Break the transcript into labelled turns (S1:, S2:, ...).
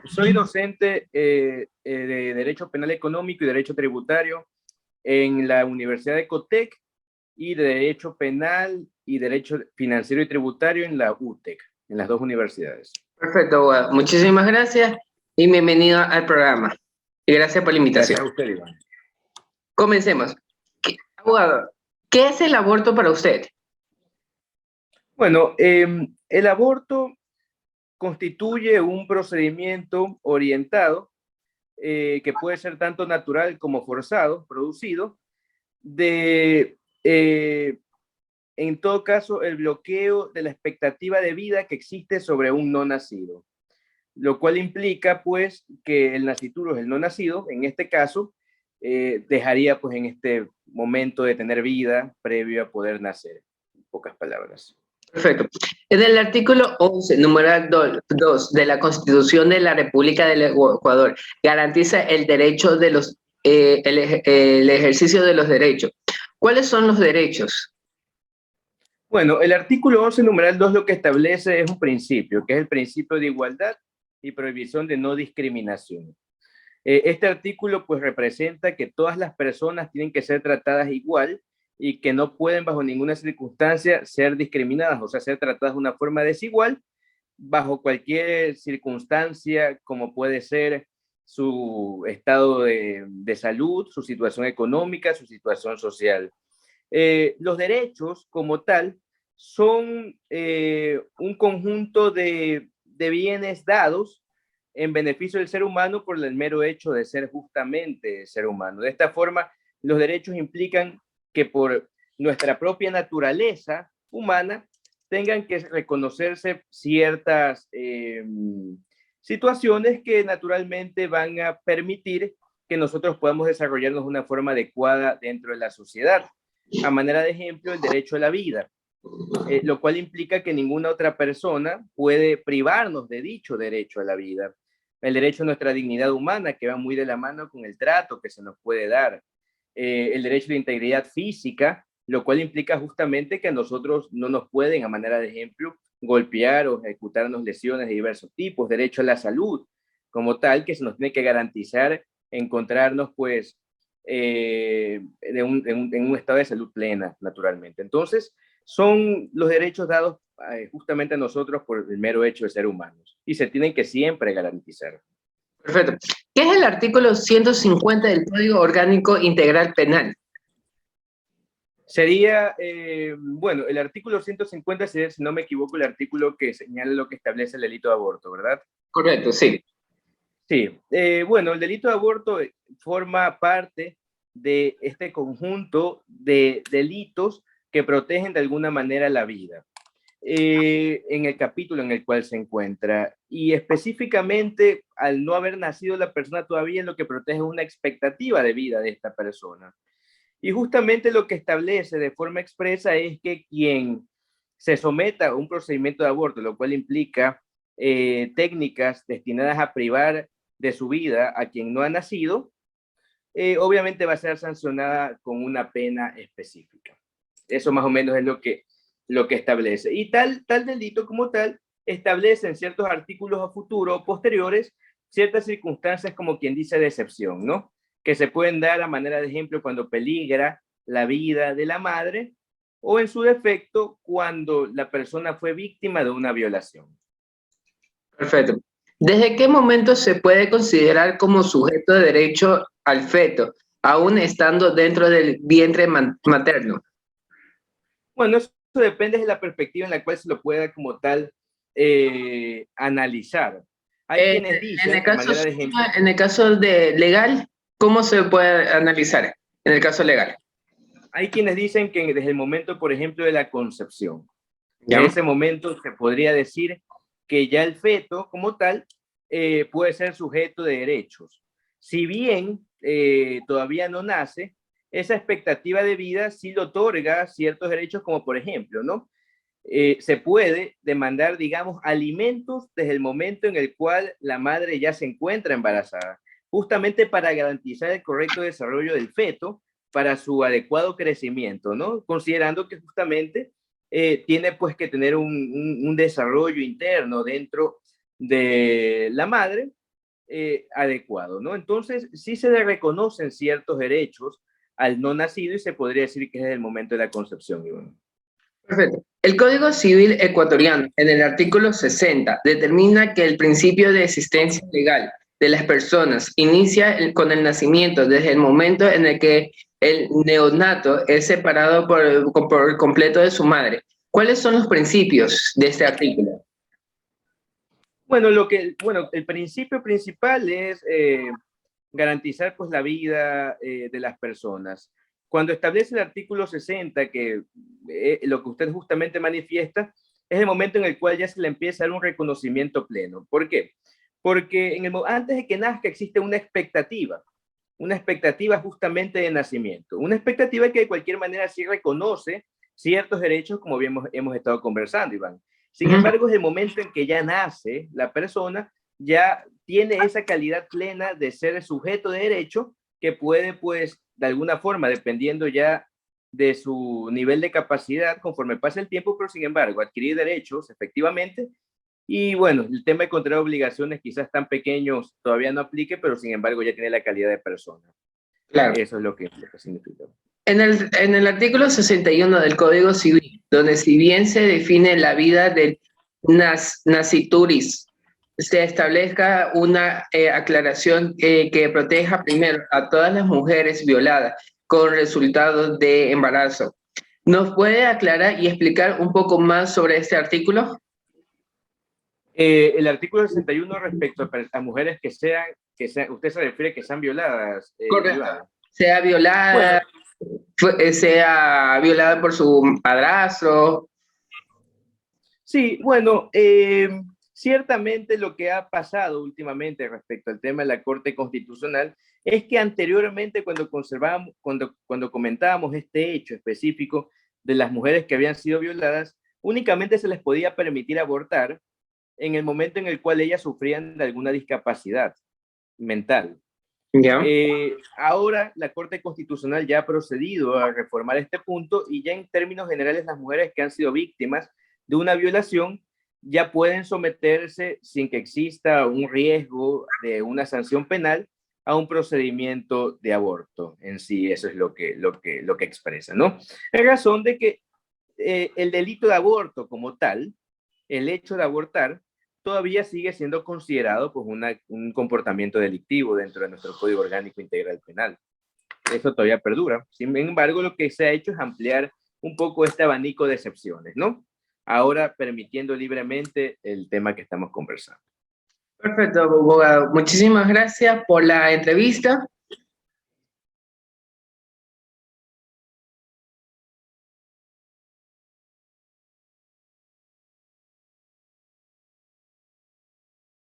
S1: Soy docente de Derecho Penal Económico y Derecho Tributario en la Universidad de Cotec y de Derecho Penal y Derecho Financiero y Tributario en la UTEC, en las dos universidades.
S2: Perfecto, abogado. Muchísimas gracias y bienvenido al programa. Y gracias por la invitación.
S1: Gracias a usted, Iván.
S2: Comencemos. Abogado, ¿qué es el aborto para usted?
S1: Bueno, el aborto constituye un procedimiento orientado que puede ser tanto natural como forzado, producido, en todo caso, el bloqueo de la expectativa de vida que existe sobre un no nacido, lo cual implica, pues, que el nascituro es el no nacido, en este caso, dejaría, pues, en este momento de tener vida previo a poder nacer, en pocas palabras.
S2: Perfecto. En el artículo 11, numeral 2 de la Constitución de la República del Ecuador, garantiza el derecho de el ejercicio de los derechos. ¿Cuáles son los derechos?
S1: Bueno, el artículo 11, numeral 2, lo que establece es un principio, que es el principio de igualdad y prohibición de no discriminación. Este artículo, pues, representa que todas las personas tienen que ser tratadas igual y que no pueden bajo ninguna circunstancia ser discriminadas, o sea, ser tratadas de una forma desigual bajo cualquier circunstancia, como puede ser su estado de salud, su situación económica, su situación social. Los derechos como tal son un conjunto de bienes dados en beneficio del ser humano por el mero hecho de ser justamente ser humano. De esta forma, los derechos implican que por nuestra propia naturaleza humana tengan que reconocerse ciertas situaciones que naturalmente van a permitir que nosotros podamos desarrollarnos de una forma adecuada dentro de la sociedad. A manera de ejemplo, el derecho a la vida, lo cual implica que ninguna otra persona puede privarnos de dicho derecho a la vida. El derecho a nuestra dignidad humana, que va muy de la mano con el trato que se nos puede dar. El derecho a la integridad física, lo cual implica justamente que a nosotros no nos pueden, a manera de ejemplo, golpear o ejecutarnos lesiones de diversos tipos. Derecho a la salud, como tal, que se nos tiene que garantizar encontrarnos, pues, en un estado de salud plena, naturalmente. Entonces, son los derechos dados justamente a nosotros por el mero hecho de ser humanos y se tienen que siempre garantizar.
S2: Perfecto. ¿Qué es el artículo 150 del Código Orgánico Integral Penal?
S1: Sería, bueno, el artículo 150 sería, si no me equivoco, el artículo que señala lo que establece el delito de aborto, ¿verdad?
S2: Correcto, sí.
S1: Sí, bueno, el delito de aborto forma parte de este conjunto de delitos que protegen de alguna manera la vida. En el capítulo en el cual se encuentra. Y específicamente, al no haber nacido la persona todavía, lo que protege es una expectativa de vida de esta persona. Y justamente lo que establece de forma expresa es que quien se someta a un procedimiento de aborto, lo cual implica técnicas destinadas a privar de su vida a quien no ha nacido, obviamente va a ser sancionada con una pena específica. Eso más o menos es lo que establece. Y tal delito como tal establece en ciertos artículos a futuro o posteriores ciertas circunstancias como quien dice de excepción, ¿no? Que se pueden dar a manera de ejemplo cuando peligra la vida de la madre o en su defecto cuando la persona fue víctima de una violación.
S2: Perfecto. ¿Desde qué momento se puede considerar como sujeto de derecho al feto, aún estando dentro del vientre materno?
S1: Bueno, eso depende de la perspectiva en la cual se lo pueda como tal analizar. Hay quienes dicen,
S2: en el caso de legal, ¿cómo se puede analizar en el caso legal?
S1: Hay quienes dicen que desde el momento, por ejemplo, de la concepción,
S2: ¿Ya?
S1: en ese momento se podría decir que ya el feto como tal puede ser sujeto de derechos. Si bien todavía no nace, esa expectativa de vida sí le otorga ciertos derechos, como por ejemplo, ¿no? Se puede demandar, digamos, alimentos desde el momento en el cual la madre ya se encuentra embarazada, justamente para garantizar el correcto desarrollo del feto para su adecuado crecimiento, ¿no? Considerando que justamente tiene pues que tener un desarrollo interno dentro de la madre adecuado, ¿no? Entonces, sí se le reconocen ciertos derechos al no nacido y se podría decir que es el momento de la concepción, Iván.
S2: Perfecto. El Código Civil ecuatoriano, en el artículo 60, determina que el principio de existencia legal de las personas inicia con el nacimiento, desde el momento en el que el neonato es separado por completo de su madre. ¿Cuáles son los principios de este artículo?
S1: Bueno, el principio principal es garantizar pues la vida de las personas. Cuando establece el artículo 60, que lo que usted justamente manifiesta, es el momento en el cual ya se le empieza a dar un reconocimiento pleno. ¿Por qué? Porque antes de que nazca existe una expectativa justamente de nacimiento, una expectativa que de cualquier manera sí reconoce ciertos derechos, como bien hemos estado conversando, Iván. Sin embargo, es el momento en que ya nace la persona, ya tiene esa calidad plena de ser sujeto de derecho que puede, pues, de alguna forma, dependiendo ya de su nivel de capacidad conforme pasa el tiempo, pero sin embargo, adquirir derechos efectivamente. Y bueno, el tema de contraer obligaciones quizás tan pequeños todavía no aplique, pero sin embargo ya tiene la calidad de persona.
S2: Claro.
S1: Eso es lo que significa.
S2: En el artículo 61 del Código Civil, donde si bien se define la vida del nascituris, se establezca una aclaración que proteja primero a todas las mujeres violadas con resultados de embarazo. ¿Nos puede aclarar y explicar un poco más sobre este artículo?
S1: El artículo 61 respecto a mujeres que sean, usted se refiere que sean violadas.
S2: Correcto. Sea violada, bueno, sea violada por su padrastro.
S1: Sí, bueno, ciertamente lo que ha pasado últimamente respecto al tema de la Corte Constitucional es que anteriormente cuando comentábamos este hecho específico de las mujeres que habían sido violadas, únicamente se les podía permitir abortar en el momento en el cual ellas sufrían de alguna discapacidad mental. Ahora la Corte Constitucional ya ha procedido a reformar este punto y ya en términos generales las mujeres que han sido víctimas de una violación ya pueden someterse sin que exista un riesgo de una sanción penal a un procedimiento de aborto en sí. Eso es lo que expresa, ¿no? En razón de que el delito de aborto como tal, el hecho de abortar, todavía sigue siendo considerado pues, un comportamiento delictivo dentro de nuestro Código Orgánico Integral Penal. Eso todavía perdura. Sin embargo, lo que se ha hecho es ampliar un poco este abanico de excepciones, ¿no? Ahora permitiendo libremente el tema que estamos conversando.
S2: Perfecto, abogado. Muchísimas gracias por la entrevista.